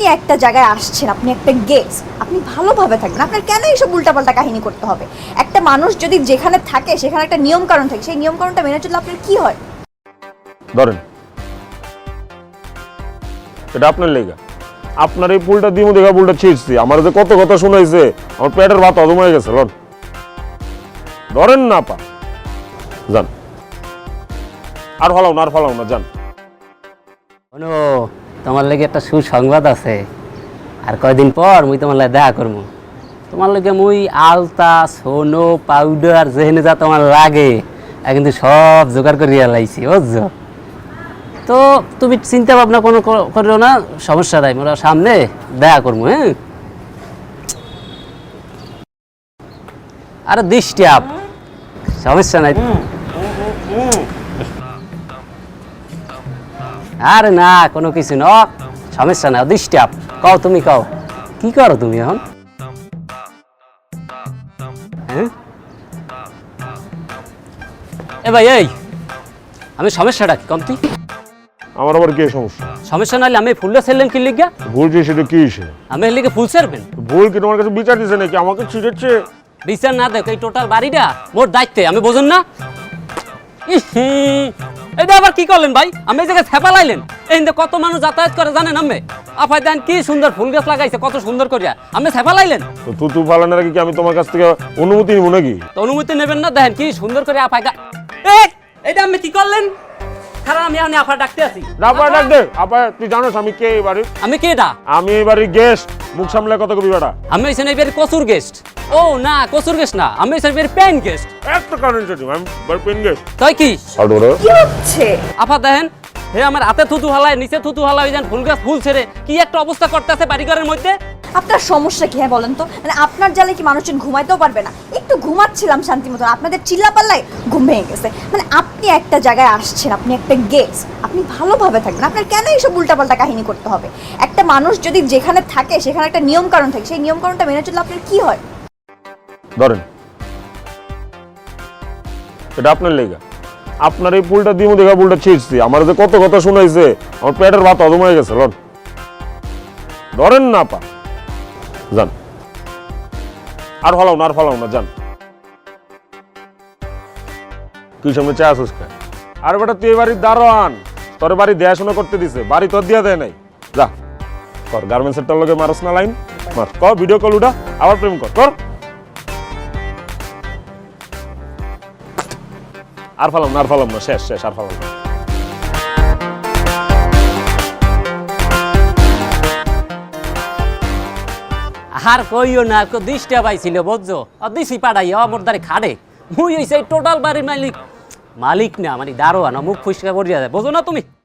আপনি একটা জায়গায় আসছেন, আপনি একটা গেস্ট, আপনি ভালোভাবে থাকবেন। আপনার কেন এইসব উল্টাপাল্টা কাহিনী করতে হবে? একটা মানুষ যদি যেখানে থাকে সেখানে একটা নিয়ম কানুন থাকে, সেই নিয়ম কানুনটা মেনে চললে আপনার কি হয়? ধরেন এটা আপনার লেগা, আপনার এই পুলটা দিমু দেখা পুলটা ছিঁড়ছি, আমার যে কত কথা শোনাইছে, আমার পেটের ভাত হজম হয়ে গেছে। লন ধরেন না পা যান, আর ফলাও না যান। শোনো, তোমার লাগে একটা সুসংবাদ আছে। আর কয়দিন পর মুই তোমার লাগে দেখা করবো। তোমার লাগে মুই আলতা সোনো পাউডার যেহেনে যা তোমার লাগে কিন্তু সব জোগাড় করিয়া লাইছি, বুঝছো? তো তুমি চিন্তা ভাবনা কোনো করিও না, সমস্যা নাই, মোরা সামনে দেখা করবো। হ্যাঁ, আরে দৃষ্টি আপ, সমস্যা নাই। আরে না, কোনো কিছু ন, সমস্যা নাই, দৃষ্টি আপ। কও তুমি, কও কি করো তুমি এখন? হ্যাঁ এ ভাই, এই আমি সমস্যাটা কি কমতি? আমার আবার কি সমস্যা? সমস্যা নাহলে আমি ফুলটা ছেড়লেন কি লিগা? ভুল যে সেটা কি হয়েছে? আমি এর লিগে ফুল ছেড়বেন? ভুল কি তোমার কাছে বিচার দিছে নাকি? আমাকে ছিঁড়েছে। বিচার না দেখো, এই টোটাল বাড়িটা মোর দায়িত্বে, আমি বোঝেন না? এটা আবার কি করলেন ভাই? আমি এই জায়গায় থেপা লাইলেন, এই কত মানুষ যাতায়াত করে জানেন? আমি আপাই দেন কি সুন্দর ফুল গাছ লাগাইছে, কত সুন্দর করিয়া, আমি থেপা লাইলেন। তো তুতু ফালানোর আগে কি আমি তোমার কাছ থেকে অনুমতি নিব নাকি? তো অনুমতি নেবেন না? দেখেন কি সুন্দর করে আপাই এটা আমি কি করলেন? খারাপ, আমি এখন আফা ডাকতে আছি। আপা ডাক দে। আপা তুই জানোস আমি কে এই বাড়ির? আমি কে এটা? আমি এই বাড়ির গেস্ট। মুখ সামলে কত কবি বেটা। আমি হইছেন এই বাড়ির কচুর গেস্ট। ও না, কচুর গেস্ট না, আমি হইছেন বাড়ির পেন গেস্ট। একটা কারণ সেটি আমি বাড়ির পেন গেস্ট। তাই কি? কি হচ্ছে? আফা দেখেন, হে আমার হাতে থুতু হালায়, নিচে থুতু হালায়, ওই যেন ফুল গাছ ফুল ছেড়ে কি একটা অবস্থা করতেছে বাড়িঘরের মধ্যে। আপনার সমস্যা কি হ্যাঁ বলেন তো? মানে আপনার জালে কি মানুষজন ঘুমাইতেও পারবে না? একটু ঘুমাচ্ছিলাম শান্তি মতন, আপনাদের চিল্লাপাল্লায় ঘুম ভেঙে গেছে। মানে আপনি একটা জায়গায় আসছেন, আপনি একটা গেস্ট, আপনি ভালোভাবে থাকবেন। আপনার কেন এইসব উল্টাপাল্টা কাহিনী করতে হবে? একটা মানুষ যদি যেখানে থাকে সেখানে একটা নিয়ম কানুন থাকে, সেই নিয়ম কানুনটা মেনে চললে আপনার কি হয়? ধরেন এটা আপনার লেগা, আপনার এই পুলটা দিমু দেখা পুলটা ছিঁড়ছি, আমার যে কত কথা শোনাইছে, আমার পেটের ভাত হজম হয়ে গেছে। লন ধরেন না পা যান, আর ফলাও না যান। কি সামনে চা আসুস খায়? আর বেটা তুই এই বাড়ির দারোয়ান, তোর বাড়ি দেখাশোনা করতে দিছে, বাড়ি তোর দিয়া দেয় নাই। যা কর, গার্মেন্টসের টার লগে মারস না লাইন মার, কর ভিডিও কল উঠা, আবার প্রেম কর। আর ফালাম না, শেষ আর ফালাম না। আর কইও না, দৃষ্টি পাইছিল বুঝছো, দিছি পাড়াইয়া আমার দ্বারে খাড়ে। মুই হইছে টোটাল বাড়ির মালিক না, মানে দারোয়ান, মুখ ফুসকা করিয়া যায়, বোঝো না তুমি?